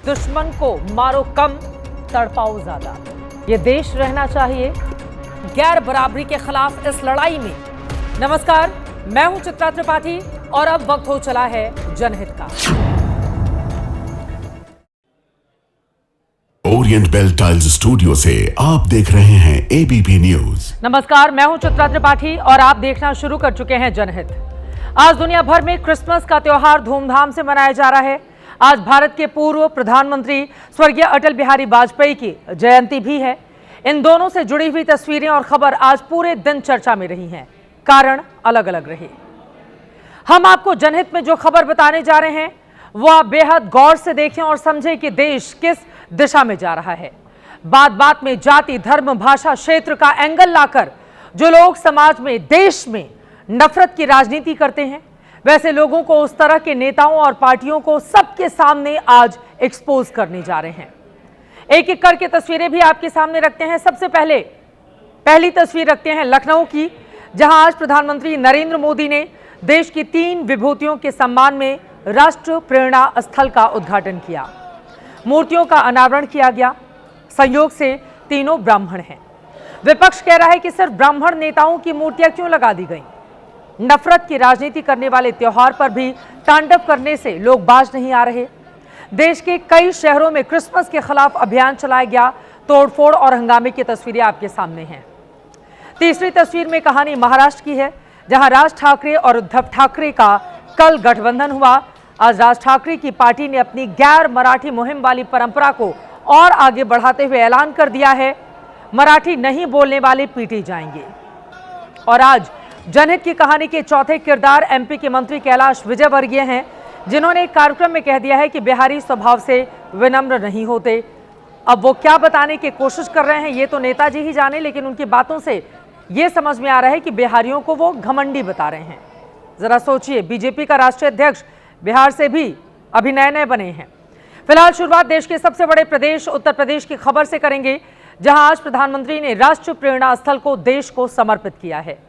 दुश्मन को मारो कम, तड़पाओ ज्यादा। ये देश रहना चाहिए गैर बराबरी के खिलाफ इस लड़ाई में। नमस्कार, मैं हूं चित्रा त्रिपाठी और अब वक्त हो चला है जनहित का। ओरिएंट बेल टाइल्स स्टूडियो से आप देख रहे हैं एबीपी न्यूज। नमस्कार, मैं हूं चित्रा त्रिपाठी और आप देखना शुरू कर चुके हैं जनहित। आज दुनिया भर में क्रिसमस का त्योहार धूमधाम से मनाया जा रहा है। आज भारत के पूर्व प्रधानमंत्री स्वर्गीय अटल बिहारी वाजपेयी की जयंती भी है। इन दोनों से जुड़ी हुई तस्वीरें और खबर आज पूरे दिन चर्चा में रही हैं। कारण अलग अलग रहे। हम आपको जनहित में जो खबर बताने जा रहे हैं वो आप बेहद गौर से देखें और समझें कि देश किस दिशा में जा रहा है। बात बात में जाति, धर्म, भाषा, क्षेत्र का एंगल लाकर जो लोग समाज में, देश में नफरत की राजनीति करते हैं, वैसे लोगों को, उस तरह के नेताओं और पार्टियों को सबके सामने आज एक्सपोज करने जा रहे हैं। एक एक करके तस्वीरें भी आपके सामने रखते हैं। सबसे पहली तस्वीर रखते हैं लखनऊ की, जहां आज प्रधानमंत्री नरेंद्र मोदी ने देश की 3 विभूतियों के सम्मान में राष्ट्र प्रेरणा स्थल का उद्घाटन किया। मूर्तियों का अनावरण किया गया। संयोग से तीनों ब्राह्मण हैं। विपक्ष कह रहा है कि सिर्फ ब्राह्मण नेताओं की मूर्तियां क्यों लगा दी गई। नफरत की राजनीति करने वाले त्योहार पर भी तांडव करने से लोग बाज नहीं आ रहे। देश के कई शहरों में क्रिसमस के खिलाफ अभियान चलाया गया। तोड़फोड़ और हंगामे की तस्वीरें आपके सामने हैं। तीसरी तस्वीर में कहानी महाराष्ट्र की है, जहां राज ठाकरे और उद्धव ठाकरे का कल गठबंधन हुआ। आज राज ठाकरे की पार्टी ने अपनी गैर मराठी मुहिम वाली परंपरा को और आगे बढ़ाते हुए ऐलान कर दिया है, मराठी नहीं बोलने वाले पीटे जाएंगे। और आज जनहित की कहानी के चौथे किरदार एमपी के मंत्री कैलाश विजयवर्गीय हैं, जिन्होंने एक कार्यक्रम में कह दिया है कि बिहारी स्वभाव से विनम्र नहीं होते। अब वो क्या बताने की कोशिश कर रहे हैं ये तो नेताजी ही जाने, लेकिन उनकी बातों से ये समझ में आ रहा है कि बिहारियों को वो घमंडी बता रहे हैं। जरा सोचिए, बीजेपी का राष्ट्रीय अध्यक्ष बिहार से भी अभी नए बने हैं। फिलहाल शुरुआत देश के सबसे बड़े प्रदेश उत्तर प्रदेश की खबर से करेंगे, जहां आज प्रधानमंत्री ने राष्ट्र प्रेरणा स्थल को देश को समर्पित किया है।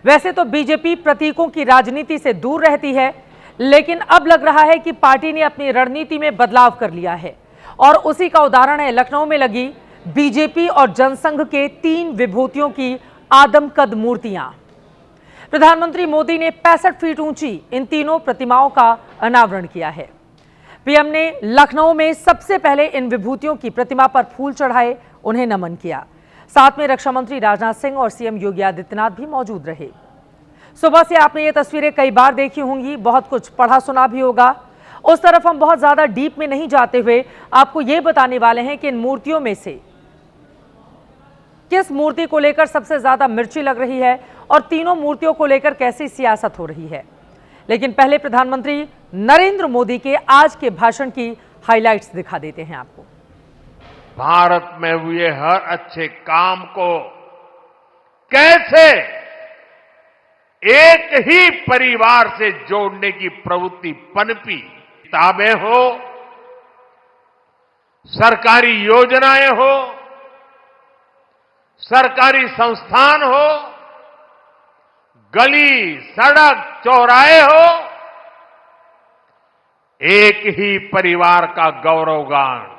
वैसे तो बीजेपी प्रतीकों की राजनीति से दूर रहती है, लेकिन अब लग रहा है कि पार्टी ने अपनी रणनीति में बदलाव कर लिया है और उसी का उदाहरण है लखनऊ में लगी बीजेपी और जनसंघ के 3 विभूतियों की आदमकद मूर्तियां। प्रधानमंत्री मोदी ने 65 फीट ऊंची इन तीनों प्रतिमाओं का अनावरण किया है। पीएम ने लखनऊ में सबसे पहले इन विभूतियों की प्रतिमा पर फूल चढ़ाए, उन्हें नमन किया। साथ में रक्षा मंत्री राजनाथ सिंह और सीएम योगी आदित्यनाथ भी मौजूद रहे। सुबह से आपने ये तस्वीरें कई बार देखी होंगी, बहुत कुछ पढ़ा सुना भी होगा। उस तरफ हम बहुत ज्यादा डीप में नहीं जाते हुए आपको ये बताने वाले हैं कि इन मूर्तियों में से किस मूर्ति को लेकर सबसे ज्यादा मिर्ची लग रही है और तीनों मूर्तियों को लेकर कैसी सियासत हो रही है। लेकिन पहले प्रधानमंत्री नरेंद्र मोदी के आज के भाषण की हाइलाइट्स दिखा देते हैं आपको। भारत में हुए हर अच्छे काम को कैसे एक ही परिवार से जोड़ने की प्रवृत्ति पनपी। किताबें हो, सरकारी योजनाएं हो, सरकारी संस्थान हो, गली, सड़क, चौराहे हो, एक ही परिवार का गौरवगान,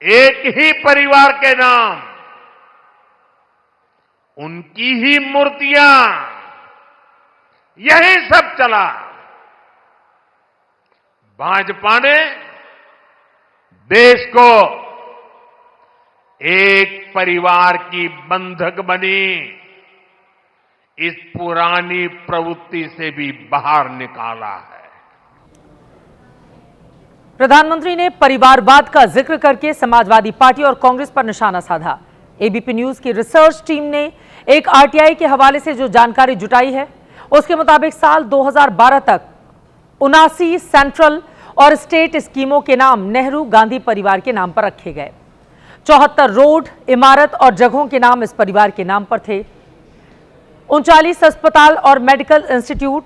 एक ही परिवार के नाम, उनकी ही मूर्तियां, यही सब चला। भाजपा ने देश को एक परिवार की बंधक बनी इस पुरानी प्रवृत्ति से भी बाहर निकाला है। प्रधानमंत्री ने परिवारवाद का जिक्र करके समाजवादी पार्टी और कांग्रेस पर निशाना साधा। एबीपी न्यूज की रिसर्च टीम ने एक आरटीआई के हवाले से जो जानकारी जुटाई है, उसके मुताबिक साल 2012 तक 79 सेंट्रल और स्टेट स्कीमों के नाम नेहरू गांधी परिवार के नाम पर रखे गए। 74 रोड, इमारत और जगहों के नाम इस परिवार के नाम पर थे। 39 अस्पताल और मेडिकल इंस्टीट्यूट,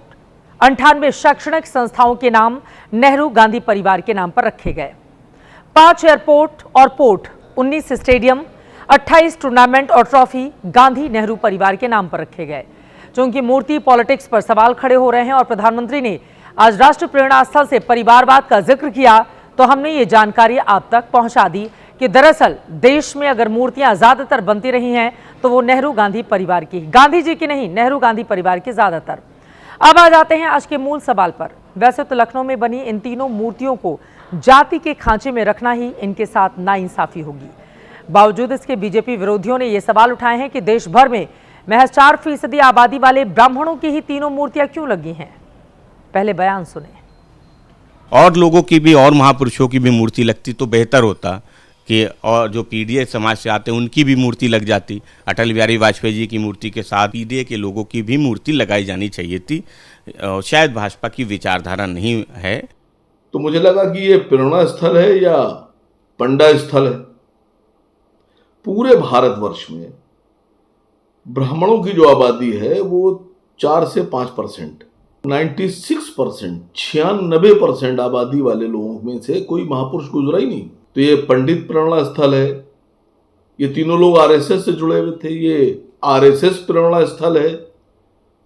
98 शैक्षणिक संस्थाओं के नाम नेहरू गांधी परिवार के नाम पर रखे गए। 5 एयरपोर्ट और पोर्ट, 19 स्टेडियम, 28 टूर्नामेंट और ट्रॉफी गांधी नेहरू परिवार के नाम पर रखे गए। जो उनकी मूर्ति पॉलिटिक्स पर सवाल खड़े हो रहे हैं और प्रधानमंत्री ने आज राष्ट्र प्रेरणा स्थल से परिवारवाद का जिक्र किया तो हमने ये जानकारी आप तक पहुंचा दी कि दरअसल देश में अगर मूर्तियां ज्यादातर बनती रही हैं तो वो नेहरू गांधी परिवार की, गांधी जी की नहीं, नेहरू गांधी परिवार की ज्यादातर। अब आ जाते हैं आज के मूल सवाल पर। वैसे तो लखनऊ में बनी इन तीनों मूर्तियों को जाति के खांचे में रखना ही इनके साथ नाइंसाफी होगी। बावजूद इसके बीजेपी विरोधियों ने ये सवाल उठाए हैं कि देश भर में महज 4% आबादी वाले ब्राह्मणों की ही तीनों मूर्तियां क्यों लगी हैं। पहले बयान सुने। और लोगों की भी और महापुरुषों की भी मूर्ति लगती तो बेहतर होता कि और जो पीडीए समाज से आते हैं उनकी भी मूर्ति लग जाती। अटल बिहारी वाजपेयी जी की मूर्ति के साथ पीडीए के लोगों की भी मूर्ति लगाई जानी चाहिए थी। शायद भाजपा की विचारधारा नहीं है। तो मुझे लगा कि ये प्रेरणा स्थल है या पंडा स्थल है। पूरे भारतवर्ष में ब्राह्मणों की जो आबादी है वो 4 से 5%, 96%, 96% आबादी वाले लोगों में से कोई महापुरुष गुजरा ही नहीं। तो ये पंडित प्रेरणा स्थल है। ये तीनों लोग आरएसएस से जुड़े हुए थे। ये आरएसएस प्रेरणा स्थल है।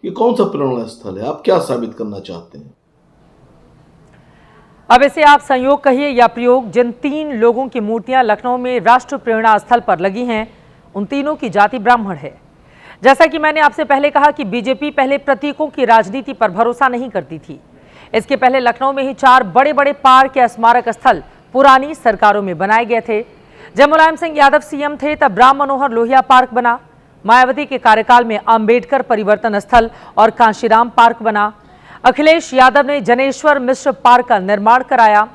ये कौन सा प्रेरणा स्थल है? आप क्या साबित करना चाहते हैं? अब इसे आप संयोग कहिए या प्रयोग, जिन 3 लोगों की मूर्तियां लखनऊ में राष्ट्र प्रेरणा स्थल पर लगी हैं उन तीनों की जाति ब्राह्मण है। जैसा कि मैंने आपसे पहले कहा कि बीजेपी पहले प्रतीकों की राजनीति पर भरोसा नहीं करती थी। इसके पहले लखनऊ में ही 4 बड़े बड़े पार्क या स्मारक स्थल पुरानी सरकारों में बनाए गए थे। जब मुलायम सिंह यादव सीएम थे तब राम मनोहर लोहिया पार्क बना। मायावती के कार्यकाल में अंबेडकर परिवर्तन स्थल और कांशीराम पार्क बना। अखिलेश यादव ने जनेश्वर मिश्र पार्क का निर्माण कराया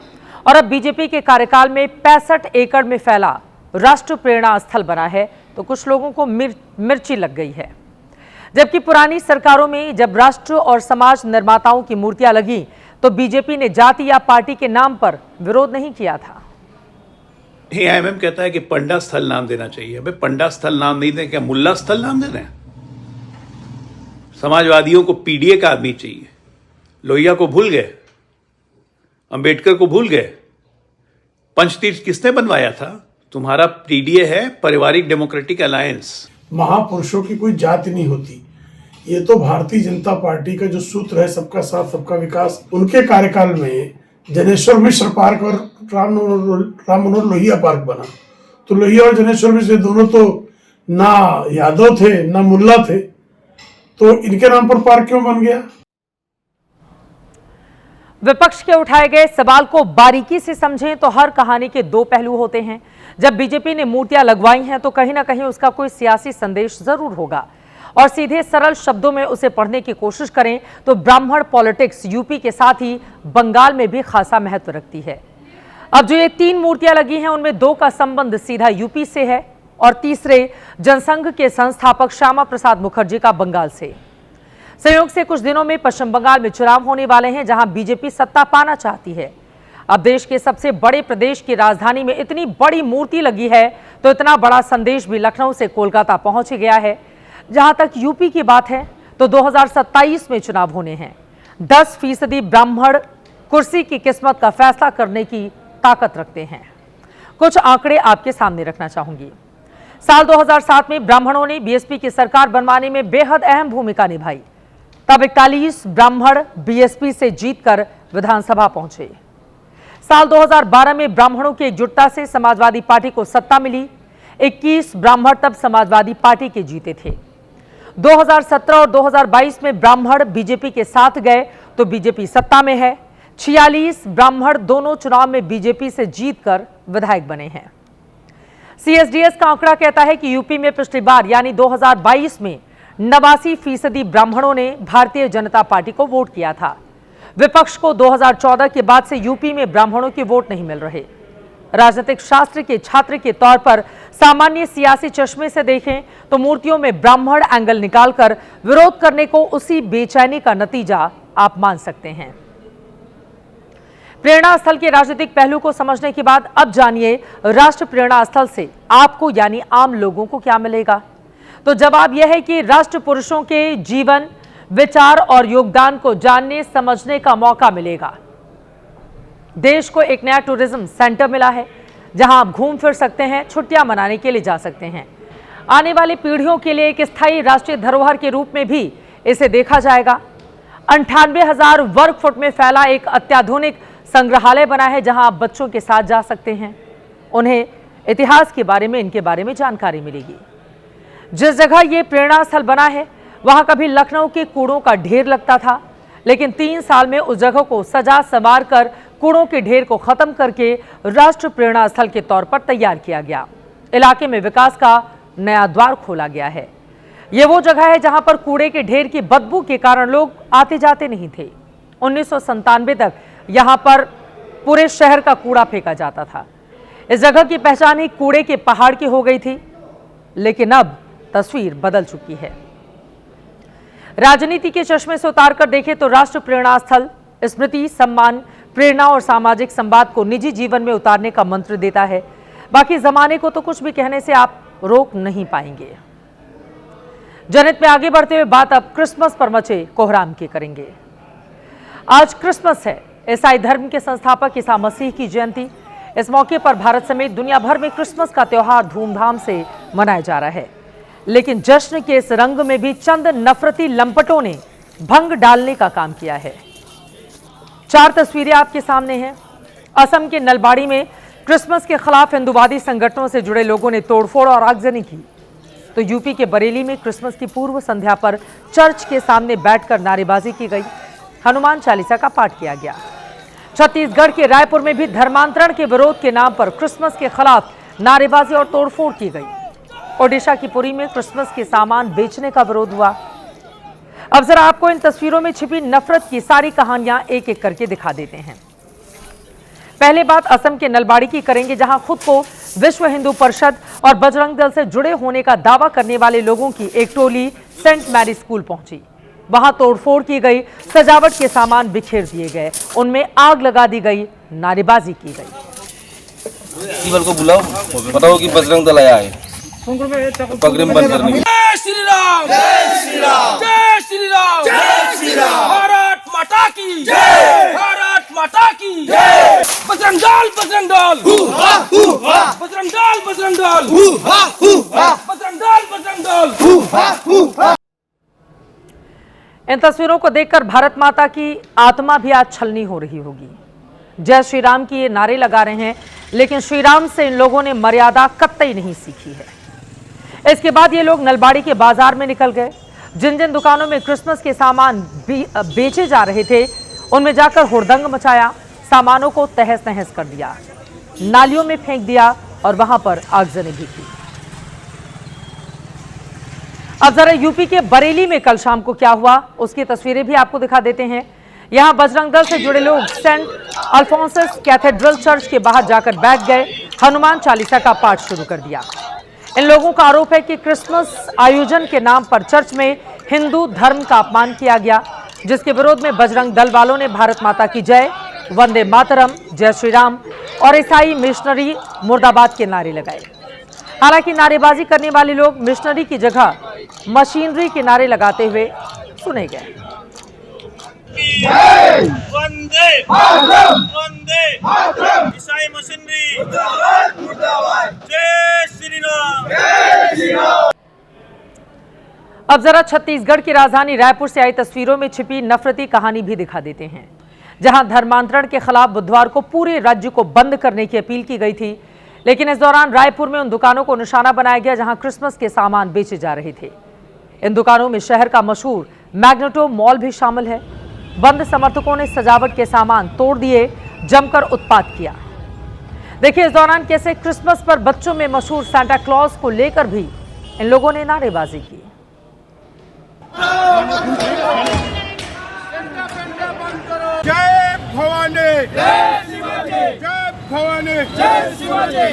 और अब बीजेपी के कार्यकाल में 65 एकड़ में फैला राष्ट्र प्रेरणा स्थल बना है। तो कुछ लोगों को मिर्ची लग गई है। जबकि पुरानी सरकारों में जब राष्ट्र और समाज निर्माताओं की मूर्तियां लगी तो बीजेपी ने जाति या पार्टी के नाम पर विरोध नहीं किया था। एआईएमएम कहता है कि पंडा स्थल नाम देना चाहिए। अबे पंडा स्थल नाम नहीं दें, क्या मुल्ला स्थल नाम दे रहे हैं? समाजवादियों को पीडीए का आदमी चाहिए। लोहिया को भूल गए, अंबेडकर को भूल गए। पंचतीर्थ किसने बनवाया था? तुम्हारा पीडीए है, पारिवारिक डेमोक्रेटिक अलायंस। महापुरुषों की कोई जाति नहीं होती। ये तो भारतीय जनता पार्टी का जो सूत्र है सबका साथ सबका विकास, उनके कार्यकाल में जनेश्वर मिश्र पार्क और राम मनोहर लोहिया पार्क बना। तो लोहिया और जनेश्वर मिश्र दोनों तो ना यादव थे ना मुल्ला थे, तो इनके नाम पर पार्क क्यों बन गया? विपक्ष के उठाए गए सवाल को बारीकी से समझें तो हर कहानी के 2 पहलू होते हैं। जब बीजेपी ने मूर्तियां लगवाई हैं तो कहीं ना कहीं उसका कोई सियासी संदेश जरूर होगा और सीधे सरल शब्दों में उसे पढ़ने की कोशिश करें तो ब्राह्मण पॉलिटिक्स यूपी के साथ ही बंगाल में भी खासा महत्व रखती है। अब जो ये 3 मूर्तियां लगी हैं उनमें 2 का संबंध सीधा यूपी से है और तीसरे जनसंघ के संस्थापक श्यामा प्रसाद मुखर्जी का बंगाल से। संयोग से कुछ दिनों में पश्चिम बंगाल में चुनाव होने वाले हैं जहां बीजेपी सत्ता पाना चाहती है। अब देश के सबसे बड़े प्रदेश की राजधानी में इतनी बड़ी मूर्ति लगी है तो इतना बड़ा संदेश भी लखनऊ से कोलकाता पहुंच गया है। जहां तक यूपी की बात है तो 2027 में चुनाव होने हैं। 10% ब्राह्मण कुर्सी की किस्मत का फैसला करने की ताकत रखते हैं। कुछ आंकड़े आपके सामने रखना चाहूंगी। साल 2007 में ब्राह्मणों ने बीएसपी की सरकार बनवाने में बेहद अहम भूमिका निभाई। तब 41 ब्राह्मण बीएसपी से जीतकर विधानसभा पहुंचे। साल 2012 में ब्राह्मणों की एकजुटता से समाजवादी पार्टी को सत्ता मिली। 21 ब्राह्मण तब समाजवादी पार्टी के जीते थे। 2017 और 2022 में ब्राह्मण बीजेपी के साथ गए तो बीजेपी सत्ता में है। 46 ब्राह्मण दोनों चुनाव में बीजेपी से जीतकर विधायक बने हैं। सीएसडीएस का आंकड़ा कहता है कि यूपी में पिछली बार यानी 2022 में 89% ब्राह्मणों ने भारतीय जनता पार्टी को वोट किया था। विपक्ष को 2014 के बाद से यूपी में ब्राह्मणों के वोट नहीं मिल रहे। राजनीतिक शास्त्र के छात्र के तौर पर सामान्य सियासी चश्मे से देखें तो मूर्तियों में ब्राह्मण एंगल निकालकर विरोध करने को उसी बेचैनी का नतीजा आप मान सकते हैं। प्रेरणा स्थल के राजनीतिक पहलू को समझने के बाद अब जानिए राष्ट्र प्रेरणा स्थल से आपको यानी आम लोगों को क्या मिलेगा। तो जवाब यह है कि राष्ट्र पुरुषों के जीवन, विचार और योगदान को जानने समझने का मौका मिलेगा। देश को एक नया टूरिज्म सेंटर मिला है जहां आप घूम फिर सकते हैं, छुट्टियां मनाने के लिए जा सकते हैं। आने वाली पीढ़ियों के लिए एक स्थायी राष्ट्रीय धरोहर के रूप में भी इसे देखा जाएगा। 98,000 वर्ग फुट में फैला एक अत्याधुनिक संग्रहालय बना है, जहां आप बच्चों के साथ जा सकते हैं। उन्हें इतिहास के बारे में, इनके बारे में जानकारी मिलेगी। जिस जगह ये प्रेरणा स्थल बना है, वहां कभी लखनऊ के कूड़ों का ढेर लगता था, लेकिन 3 साल में उस जगह को सजा संवार कर कूड़ों के ढेर को खत्म करके राष्ट्र प्रेरणा स्थल के तौर पर तैयार किया गया। इलाके में विकास का नया द्वार खोला गया है। ये वो जगह है जहां पर कूड़े के ढेर की बदबू के कारण लोग आते जाते नहीं थे। 1997 तक यहां पर पूरे शहर का कूड़ा फेंका जाता था। इस जगह की पहचान ही कूड़े के पहाड़ की हो गई थी, लेकिन अब तस्वीर बदल चुकी है। राजनीति के चश्मे से उतारकर देखें तो राष्ट्र प्रेरणा स्थल स्मृति, सम्मान, प्रेरणा और सामाजिक संवाद को निजी जीवन में उतारने का मंत्र देता है। बाकी जमाने को तो कुछ भी कहने से आप रोक नहीं पाएंगे। जनहित में आगे बढ़ते हुए बात अब क्रिसमस पर मचे कोहराम की करेंगे। आज क्रिसमस है, ईसाई धर्म के संस्थापक ईसा मसीह की जयंती। इस मौके पर भारत समेत दुनिया भर में क्रिसमस का त्योहार धूमधाम से मनाया जा रहा है, लेकिन जश्न के इस रंग में भी चंद नफरती लंपटों ने भंग डालने का काम किया है। 4 तस्वीरें आपके सामने हैं। असम के नलबाड़ी में क्रिसमस के खिलाफ हिंदूवादी संगठनों से जुड़े लोगों ने तोड़फोड़ और आगजनी की, तो यूपी के बरेली में क्रिसमस की पूर्व संध्या पर चर्च के सामने बैठकर नारेबाजी की गई, हनुमान चालीसा का पाठ किया गया। छत्तीसगढ़ के रायपुर में भी धर्मांतरण के विरोध के नाम पर क्रिसमस के खिलाफ नारेबाजी और तोड़फोड़ की गई। ओडिशा की पुरी में क्रिसमस के सामान बेचने का विरोध हुआ। अब जरा आपको इन तस्वीरों में छिपी नफरत की सारी कहानियां एक एक करके दिखा देते हैं। पहले बात असम के नलबाड़ी की करेंगे, जहां खुद को विश्व हिंदू परिषद और बजरंग दल से जुड़े होने का दावा करने वाले लोगों की एक टोली सेंट मैरी स्कूल पहुंची। वहां तोड़फोड़ की गई, सजावट के सामान बिखेर दिए गए, उनमें आग लगा दी गई, नारेबाजी की गई। को बुलाओ, बताओ कि बजरंग दल आया है, पगड़ी में बंद करने। जय श्री राम, जय श्री राम, जय श्री राम, जय श्री राम। भारत माता की जय, भारत माता की जय। बजरंग दल, बजरंग दल, बजरंग दल, बजरंग दल, बजरंग दल, बजरंग दल। इन तस्वीरों को देखकर भारत माता की आत्मा भी आज छलनी हो रही होगी। जय श्री राम की ये नारे लगा रहे हैं, लेकिन श्री राम से इन लोगों ने मर्यादा कतई नहीं सीखी है। इसके बाद ये लोग नलबाड़ी के बाजार में निकल गए। जिन जिन दुकानों में क्रिसमस के सामान बेचे जा रहे थे, उनमें जाकर हुड़दंग मचाया, सामानों को तहस नहस कर दिया, नालियों में फेंक दिया और वहां पर आगजनी भी की। अब जरा यूपी के बरेली में कल शाम को क्या हुआ, उसकी तस्वीरें भी आपको दिखा देते हैं। यहां बजरंग दल से जुड़े लोग सेंट अल्फोंसस कैथेड्रल चर्च के बाहर जाकर बैठ गए, हनुमान चालीसा का पाठ शुरू कर दिया। इन लोगों का आरोप है कि क्रिसमस आयोजन के नाम पर चर्च में हिंदू धर्म का अपमान किया गया, जिसके विरोध में बजरंग दल वालों ने भारत माता की जय, वंदे मातरम, जय श्री राम और ईसाई मिशनरी मुर्दाबाद के नारे लगाए। हालांकि नारेबाजी करने वाले लोग मिशनरी की जगह मशीनरी के नारे लगाते हुए सुने गए। वंदे मातरम, वंदे मातरम, ईसाई मशीनरी मुर्दाबाद, जय श्री राम, जय श्री राम। अब जरा छत्तीसगढ़ की राजधानी रायपुर से आई तस्वीरों में छिपी नफरती कहानी भी दिखा देते हैं, जहां धर्मांतरण के खिलाफ बुधवार को पूरे राज्य को बंद करने की अपील की गई थी, लेकिन इस दौरान रायपुर में उन दुकानों को निशाना बनाया गया जहां क्रिसमस के सामान बेचे जा रहे थे। इन दुकानों में शहर का मशहूर मैग्नेटो मॉल भी शामिल है। बंद समर्थकों ने सजावट के सामान तोड़ दिए, जमकर उत्पात किया। देखिए इस दौरान कैसे क्रिसमस पर बच्चों में मशहूर सांता क्लॉज को लेकर भी इन लोगों ने नारेबाजी की। जय भवानी, जय शिवाजी, जय भवानी, जय शिवाजी।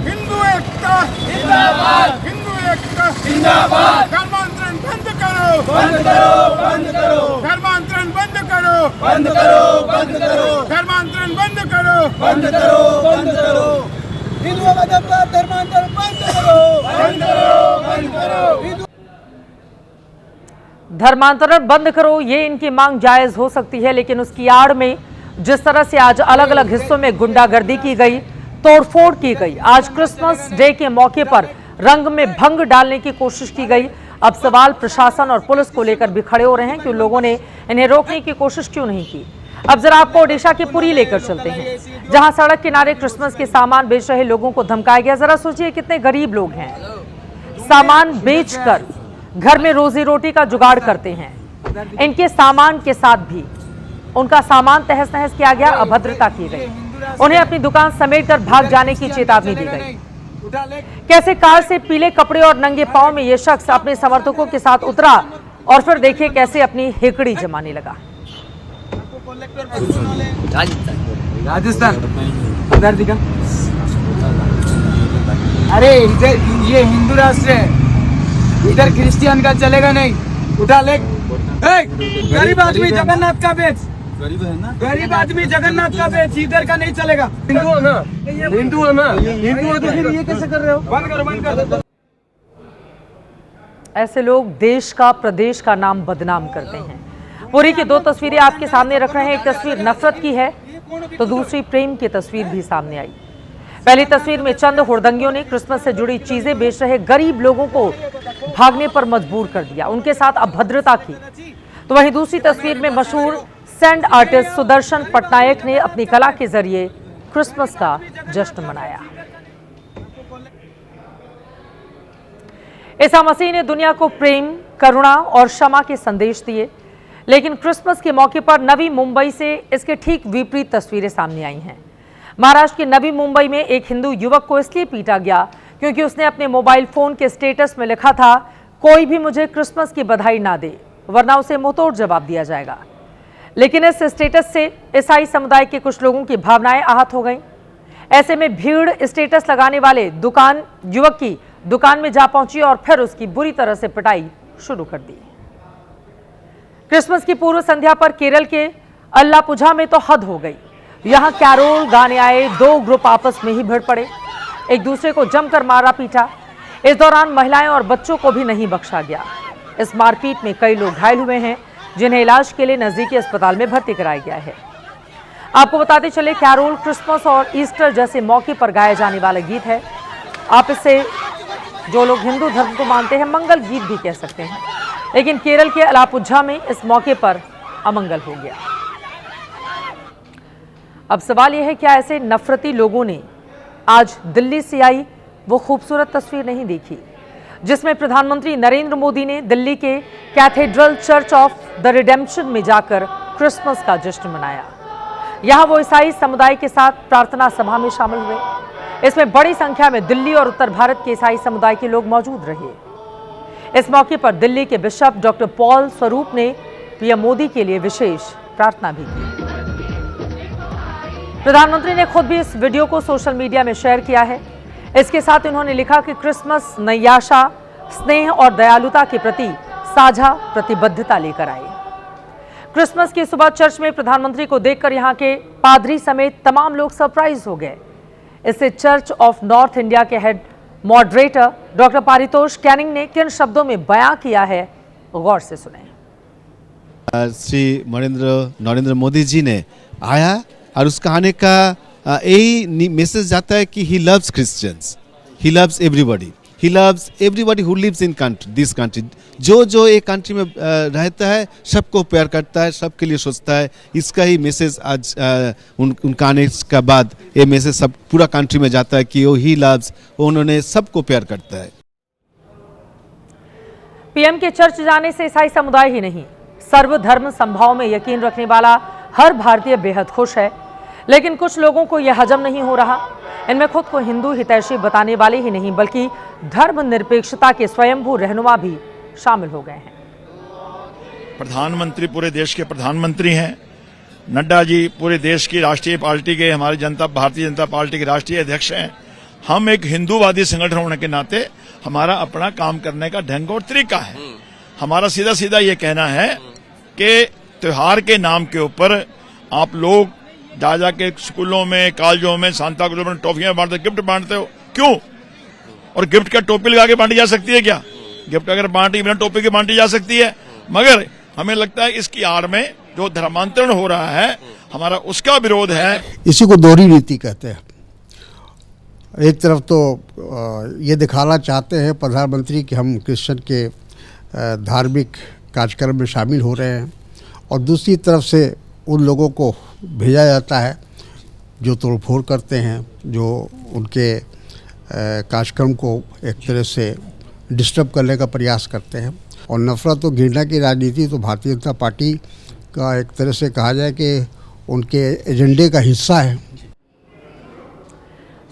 हिंदू एकता जिंदाबाद, हिंदू एकता जिंदाबाद। धर्मांतरण बंद करो, बंद करो, बंद करो। धर्मांतरण बंद करो, बंद करो, बंद करो। धर्मांतरण बंद करो, बंद करो, बंद करो। हिंदुओं का धर्मांतरण बंद करो, बंद करो, बंद करो। धर्मांतरण बंद करो, ये इनकी मांग जायज हो सकती है, लेकिन उसकी आड़ में जिस तरह से आज अलग अलग हिस्सों में गुंडागर्दी की गई, तोड़फोड़ की गई, आज क्रिसमस डे के मौके पर रंग में भंग डालने की कोशिश की गई, अब सवाल प्रशासन और पुलिस को लेकर भी खड़े हो रहे हैं कि उन लोगों ने इन्हें रोकने की कोशिश क्यों नहीं की। अब जरा आपको ओडिशा की पुरी लेकर चलते हैं, जहां सड़क किनारे क्रिसमस के सामान बेच रहे लोगों को धमकाया गया। जरा सोचिए कितने गरीब लोग हैं, सामान बेचकर घर में रोजी रोटी का जुगाड़ करते हैं। इनके सामान के साथ भी उनका सामान तहस नहस किया गया, अभद्रता की गई, उन्हें अपनी दुकान समेटकर भाग जाने की चेतावनी दी गई। कैसे कार से पीले कपड़े और नंगे पांव में यह शख्स अपने समर्थकों के साथ उतरा और फिर देखिए कैसे अपनी हेकड़ी जमाने लगा। राजस्थान उधर दिखा। अरे इधर ये हिंदू राष्ट्र है, इधर क्रिश्चियन का चलेगा नहीं। उठा ले। गरीब आदमी जगन्नाथ का बेच, गरीब आदमी जगन्नाथ का बेच, इधर का नहीं चलेगा। हिंदू है ना, हिंदू है ना, हिंदू है तो फिर ये कैसे कर रहे हो? बंद करो, बंद कर। ऐसे लोग देश का, प्रदेश का नाम बदनाम करते हैं। पुरी की दो तस्वीरें आपके सामने रख रहे हैं। एक तस्वीर नफरत की है तो दूसरी प्रेम की तस्वीर भी सामने आई। पहली तस्वीर में चंद हुड़दंगियों ने क्रिसमस से जुड़ी चीजें बेच रहे गरीब लोगों को भागने पर मजबूर कर दिया, उनके साथ अभद्रता की। तो वहीं दूसरी तस्वीर में मशहूर सैंड आर्टिस्ट सुदर्शन पटनायक ने अपनी कला के जरिए क्रिसमस का जश्न मनाया। ईसा मसीह ने दुनिया को प्रेम, करुणा और क्षमा के संदेश दिए, लेकिन क्रिसमस के मौके पर नवी मुंबई से इसके ठीक विपरीत तस्वीरें सामने आई हैं। महाराष्ट्र के नवी मुंबई में एक हिंदू युवक को इसलिए पीटा गया क्योंकि उसने अपने मोबाइल फोन के स्टेटस में लिखा था, कोई भी मुझे क्रिसमस की बधाई ना दे वरना उसे मुंहतोड़ जवाब दिया जाएगा। लेकिन इस स्टेटस से ईसाई समुदाय के कुछ लोगों की भावनाएं आहत हो गईं। ऐसे में भीड़ स्टेटस लगाने वाले युवक की दुकान में जा पहुंची और फिर उसकी बुरी तरह से पिटाई शुरू कर दी। क्रिसमस की पूर्व संध्या पर केरल के अल्लापुझा में तो हद हो गई। यहां कैरोल गाने आए दो ग्रुप आपस में ही भिड़ पड़े, एक दूसरे को जमकर मारा पीटा। इस दौरान महिलाएं और बच्चों को भी नहीं बख्शा गया। इस मारपीट में कई लोग घायल हुए हैं, जिन्हें इलाज के लिए नजदीकी अस्पताल में भर्ती कराया गया है। आपको बताते चले, कैरोल क्रिसमस और ईस्टर जैसे मौके पर गाया जाने वाला गीत है। आप इसे, जो लोग हिंदू धर्म को मानते हैं, मंगल गीत भी कह सकते हैं। लेकिन केरल के अलापुझा में इस मौके पर अमंगल हो गया। अब सवाल यह है, क्या ऐसे नफरती लोगों ने आज दिल्ली से आई वो खूबसूरत तस्वीर नहीं देखी जिसमें प्रधानमंत्री नरेंद्र मोदी ने दिल्ली के cathedral church of the redemption में जाकर क्रिसमस का जश्न मनाया। यहां वो ईसाई समुदाय के साथ प्रार्थना सभा में शामिल हुए। इसमें बड़ी संख्या में दिल्ली और उत्तर भारत के ईसाई समुदाय के लोग मौजूद रहे। इस मौके पर दिल्ली के बिशप डॉक्टर पॉल स्वरूप ने पीएम मोदी के लिए विशेष प्रार्थना भी की। प्रधानमंत्री ने खुद भी इस वीडियो को सोशल मीडिया में शेयर किया है। इसके साथ उन्होंने लिखा कि क्रिसमस नई आशा, स्नेह और दयालुता के प्रति साझा प्रतिबद्धता लेकर आए। क्रिसमस की सुबह चर्च में प्रधानमंत्री को देखकर यहां के पादरी समेत तमाम लोग सरप्राइज हो गए। इससे चर्च ऑफ नॉर्थ इंडिया के head moderator doctor Paritosh Canning ने किन शब्दों में बयां किया है, गौर से सुने। श्री नरेंद्र मोदी जी ने आया और उसका आने का यही मैसेज जाता है कि he loves Christians, he loves everybody who lives in this country. जो एक कंट्री में रहता है सबको प्यार करता है, सबके लिए सोचता है। इसका ही मैसेज आज उनका आने के बाद ये मैसेज सब पूरा कंट्री में जाता है कि वो ही लव्स, उन्होंने सबको प्यार करता है। पीएम के चर्च जाने से ईसाई समुदाय ही नहीं, सर्वधर्म संभाव में यकीन रखने वाला हर भारतीय बेहद खुश है। लेकिन कुछ लोगों को यह हजम नहीं हो रहा। इनमें खुद को हिंदू हितैषी बताने वाले ही नहीं बल्कि धर्मनिरपेक्षता के स्वयंभू रहनुमा भी शामिल हो गए हैं। प्रधानमंत्री पूरे देश के प्रधानमंत्री हैं। नड्डा जी पूरे देश की राष्ट्रीय पार्टी के, हमारी भारतीय जनता पार्टी के राष्ट्रीय अध्यक्ष हैं। हम एक हिंदूवादी संगठन होने के नाते हमारा अपना काम करने का ढंग और तरीका है। हमारा सीधा सीधा ये कहना है कि त्योहार के नाम के ऊपर आप लोग जा के स्कूलों में, कॉलेजों में, सांता क्लॉज में टॉफियां बांटते, गिफ्ट बांटते हो, क्यों? और गिफ्ट का टोपी लगा के बांटी जा सकती है क्या? गिफ्ट अगर बांटी बिना टोपी के बांटी जा सकती है। मगर हमें लगता है इसकी आड़ में जो धर्मांतरण हो रहा है, हमारा उसका विरोध है। इसी को दोहरी नीति कहते हैं। एक तरफ तो ये दिखाना चाहते हैं प्रधानमंत्री कि हम क्रिश्चियन के धार्मिक कार्यक्रम में शामिल हो रहे हैं और दूसरी तरफ से उन लोगों को भेजा जाता है जो तोड़फोड़ करते हैं, जो उनके कार्यक्रम को एक तरह से डिस्टर्ब करने का प्रयास करते हैं। और नफरत और घृणा की राजनीति तो भारतीय जनता पार्टी का एक तरह से कहा जाए कि उनके एजेंडे का हिस्सा है।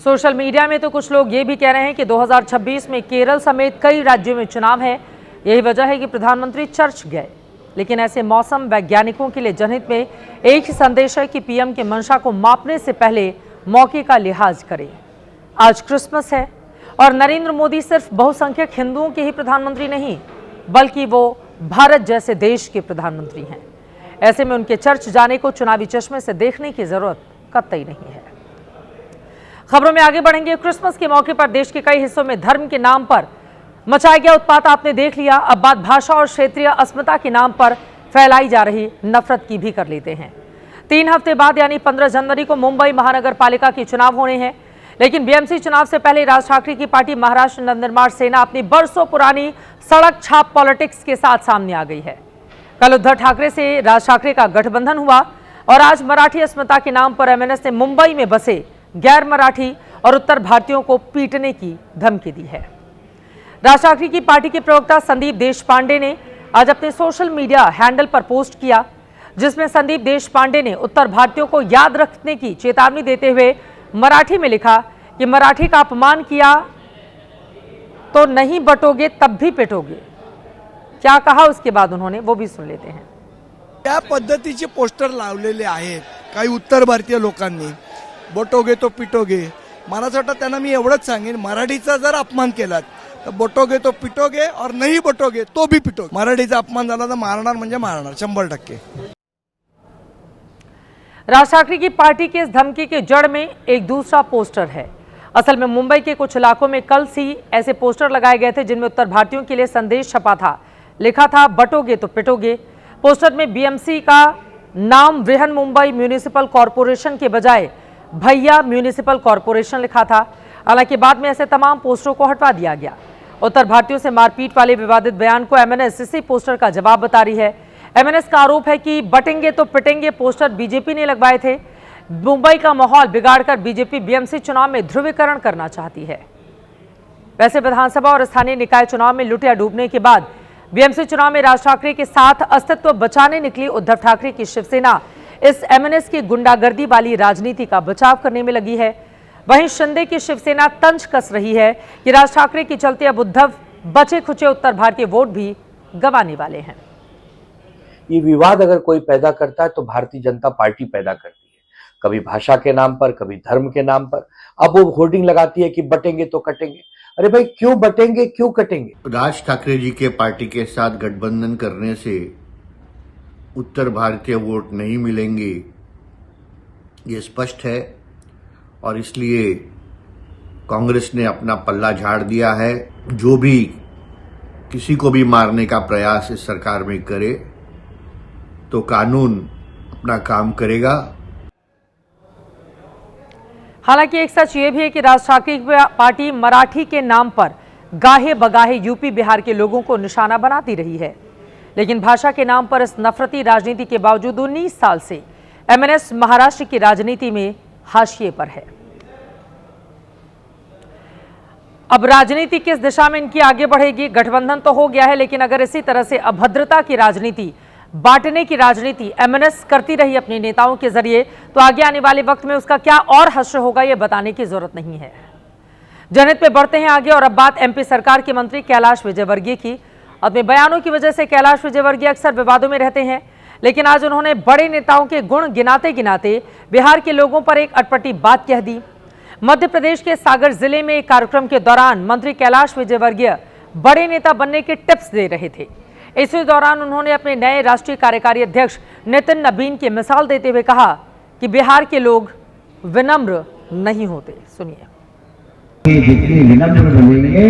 सोशल मीडिया में तो कुछ लोग ये भी कह रहे हैं कि 2026 में केरल समेत कई राज्यों में चुनाव है, यही वजह है कि प्रधानमंत्री चर्च गए। लेकिन ऐसे मौसम वैज्ञानिकों के लिए जनहित में एक ही संदेश है कि पीएम के मंशा को मापने से पहले मौके का लिहाज करें। आज क्रिसमस है और नरेंद्र मोदी सिर्फ बहुसंख्यक हिंदुओं के ही प्रधानमंत्री नहीं, बल्कि वो भारत जैसे देश के प्रधानमंत्री हैं। ऐसे में उनके चर्च जाने को चुनावी चश्मे से देखने की जरूरत कतई नहीं है। खबरों में आगे बढ़ेंगे। क्रिसमस के मौके पर देश के कई हिस्सों में धर्म के नाम पर मचाया गया उत्पात आपने देख लिया। अब बात भाषा और क्षेत्रीय अस्मिता के नाम पर फैलाई जा रही नफरत की भी कर लेते हैं। 3 हफ्ते बाद यानी 15 जनवरी को मुंबई महानगर पालिका के चुनाव होने हैं, लेकिन बीएमसी चुनाव से पहले राज ठाकरे की पार्टी महाराष्ट्र नवनिर्माण सेना अपनी बरसों पुरानी सड़क छाप पॉलिटिक्स के साथ सामने आ गई है। कल उद्धव ठाकरे से राज ठाकरे का गठबंधन हुआ और आज मराठी अस्मिता के नाम पर एमएनएस ने मुंबई में बसे गैर मराठी और उत्तर भारतीयों को पीटने की धमकी दी है। राज ठाकरे की पार्टी के प्रवक्ता संदीप देशपांडे ने आज अपने सोशल मीडिया हैंडल पर पोस्ट किया, जिसमें संदीप देशपांडे ने उत्तर भारतीयों को याद रखने की चेतावनी देते हुए मराठी में लिखा कि मराठी का अपमान किया तो नहीं बटोगे तब भी पिटोगे। क्या कहा उसके बाद उन्होंने, वो भी सुन लेते हैं। त्या पद्धतीचे पोस्टर लावलेले आहेत काही उत्तर भारतीय लोकांनी, बटोगे तो पिटोगे। मला असं वाटतं त्यांना मी एवढंच सांगेन, मराठीचा जर अपमान केलात तर बटोगे तो पिटोगे और नहीं बटोगे तो भी पिटोगे। मराठीचा अपमान झाला तर मारणार म्हणजे मारणार 100%। राज ठाकरे की पार्टी की इस धमकी के जड़ में एक दूसरा पोस्टर है। असल में मुंबई के कुछ इलाकों में कल ही ऐसे पोस्टर लगाए गए थे जिनमें उत्तर भारतीयों के लिए संदेश छपा था। लिखा था बटोगे तो पिटोगे। पोस्टर में बीएमसी का नाम बृहन मुंबई म्यूनिसिपल कॉरपोरेशन के बजाय भैया म्यूनिसिपल कॉरपोरेशन लिखा था। हालांकि बाद में ऐसे तमाम पोस्टरों को हटवा दिया गया। उत्तर भारतीयों से मारपीट वाले विवादित बयान को एमएनएस इसी पोस्टर का जवाब बता रही है। एमएनएस का आरोप है कि बटेंगे तो पिटेंगे पोस्टर बीजेपी ने लगवाए थे। मुंबई का माहौल बिगाड़कर बीजेपी बीएमसी चुनाव में ध्रुवीकरण करना चाहती है। वैसे विधानसभा और स्थानीय निकाय चुनाव में लुटिया डूबने के बाद बीएमसी चुनाव में राज ठाकरे के साथ अस्तित्व बचाने निकली उद्धव ठाकरे की शिवसेना इस एमएनएस की गुंडागर्दी वाली राजनीति का बचाव करने में लगी है। वहीं शिंदे की शिवसेना तंज कस रही है कि राज ठाकरे के चलते अब उद्धव बचे खुचे उत्तर भारतीय वोट भी गंवाने वाले हैं। ये विवाद अगर कोई पैदा करता है तो भारतीय जनता पार्टी पैदा करती है, कभी भाषा के नाम पर, कभी धर्म के नाम पर। अब वो होर्डिंग लगाती है कि बटेंगे तो कटेंगे। अरे भाई, क्यों बटेंगे, क्यों कटेंगे? राज ठाकरे जी के पार्टी के साथ गठबंधन करने से उत्तर भारतीय वोट नहीं मिलेंगे, ये स्पष्ट है। और इसलिए कांग्रेस ने अपना पल्ला झाड़ दिया है। जो भी किसी को भी मारने का प्रयास इस सरकार में करे तो कानून अपना काम करेगा। हालांकि एक सच ये भी है कि राज ठाकरे की पार्टी मराठी के नाम पर गाहे बगाहे यूपी बिहार के लोगों को निशाना बनाती रही है, लेकिन भाषा के नाम पर इस नफरती राजनीति के बावजूद 19 साल से एमएनएस महाराष्ट्र की राजनीति में हाशिए पर है। अब राजनीति किस दिशा में इनकी आगे बढ़ेगी? गठबंधन तो हो गया है, लेकिन अगर इसी तरह से अभद्रता की राजनीति, बांटने की राजनीति एमएनएस करती रही अपने नेताओं के जरिए, तो आगे आने वाले वक्त में उसका क्या और हश्र होगा, यह बताने की जरूरत नहीं है। जनहित में बढ़ते हैं आगे और अब बात एमपी सरकार के मंत्री कैलाश विजयवर्गीय की। अपने बयानों की वजह से कैलाश विजयवर्गीय अक्सर विवादों में रहते हैं, लेकिन आज उन्होंने बड़े नेताओं के गुण गिनाते गिनाते बिहार के लोगों पर एक अटपटी बात कह दी। मध्य प्रदेश के सागर जिले में एक कार्यक्रम के दौरान मंत्री कैलाश विजयवर्गीय बड़े नेता बनने के टिप्स दे रहे थे। इसी दौरान उन्होंने अपने नए राष्ट्रीय कार्यकारी अध्यक्ष नितिन नबीन की मिसाल देते हुए कहा कि बिहार के लोग विनम्र नहीं होते। सुनिए। जितने विनम्र बनेंगे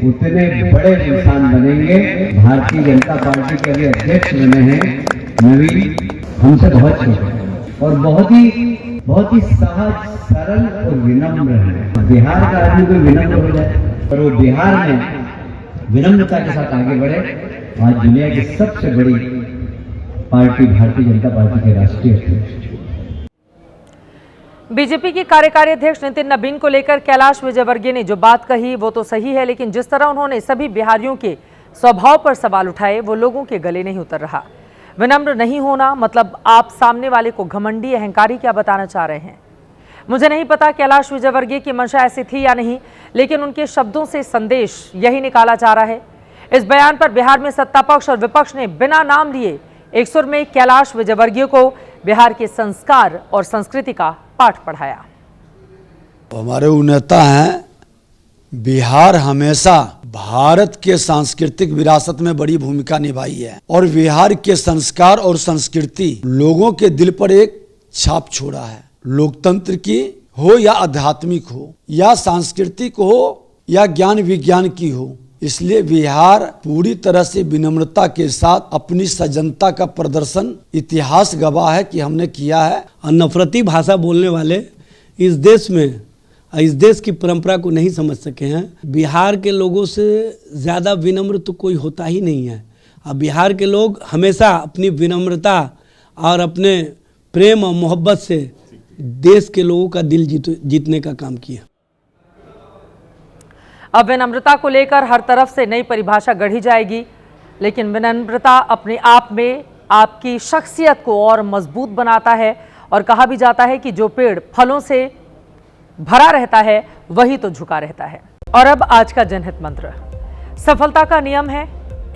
उतने बड़े इंसान बनेंगे। भारतीय जनता पार्टी के अभी अध्यक्ष बने हैं नवीन, हमसे बहुत छोटे और बहुत ही सहज, सरल और विनम्र है। बिहार का आदमी कोई विनम्र हो जाए, पर वो बिहार में विनम्रता के साथ आगे बढ़े। आज दुनिया की सबसे बड़ी पार्टी भारतीय जनता पार्टी के राष्ट्रीय अध्यक्ष बीजेपी के कार्यकारी अध्यक्ष नितिन नबीन को लेकर कैलाश विजयवर्गीय ने जो बात कही वो तो सही है, लेकिन जिस तरह उन्होंने सभी बिहारियों के स्वभाव पर सवाल उठाए वो लोगों के गले नहीं उतर रहा। विनम्र नहीं होना मतलब आप सामने वाले को घमंडी अहंकारी क्या बताना चाह रहे हैं? मुझे नहीं पता कैलाश विजयवर्गीय की मंशा ऐसी थी या नहीं, लेकिन उनके शब्दों से संदेश यही निकाला जा रहा है। इस बयान पर बिहार में सत्ता पक्ष और विपक्ष ने बिना नाम लिए एक सुर में कैलाश विजयवर्गीय को बिहार के संस्कार और संस्कृति का पाठ पढ़ाया। हमारे नेता हैं, बिहार हमेशा भारत के सांस्कृतिक विरासत में बड़ी भूमिका निभाई है और बिहार के संस्कार और संस्कृति लोगों के दिल पर एक छाप छोड़ा है। लोकतंत्र की हो या आध्यात्मिक हो या सांस्कृतिक हो या ज्ञान विज्ञान की हो, इसलिए बिहार पूरी तरह से विनम्रता के साथ अपनी सजनता का प्रदर्शन इतिहास गवाह है कि हमने किया है। नफरती भाषा बोलने वाले इस देश में इस देश की परंपरा को नहीं समझ सके हैं। बिहार के लोगों से ज़्यादा विनम्र तो कोई होता ही नहीं है। अब बिहार के लोग हमेशा अपनी विनम्रता और अपने प्रेम और मोहब्बत से देश के लोगों का दिल जीतने का काम किया। अब विनम्रता को लेकर हर तरफ से नई परिभाषा गढ़ी जाएगी, लेकिन विनम्रता अपने आप में आपकी शख्सियत को और मजबूत बनाता है। और कहा भी जाता है कि जो पेड़ फलों से भरा रहता है वही तो झुका रहता है। और अब आज का जनहित मंत्र। सफलता का नियम है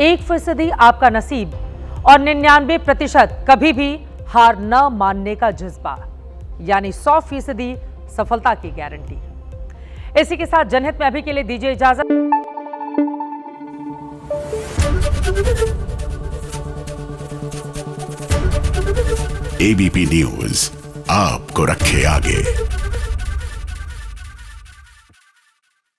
1% आपका नसीब और 99% कभी भी हार न मानने का जज्बा, यानी 100% सफलता की गारंटी। इसी के साथ जनहित में अभी के लिए दीजिए इजाजत। एबीपी न्यूज आपको रखे आगे।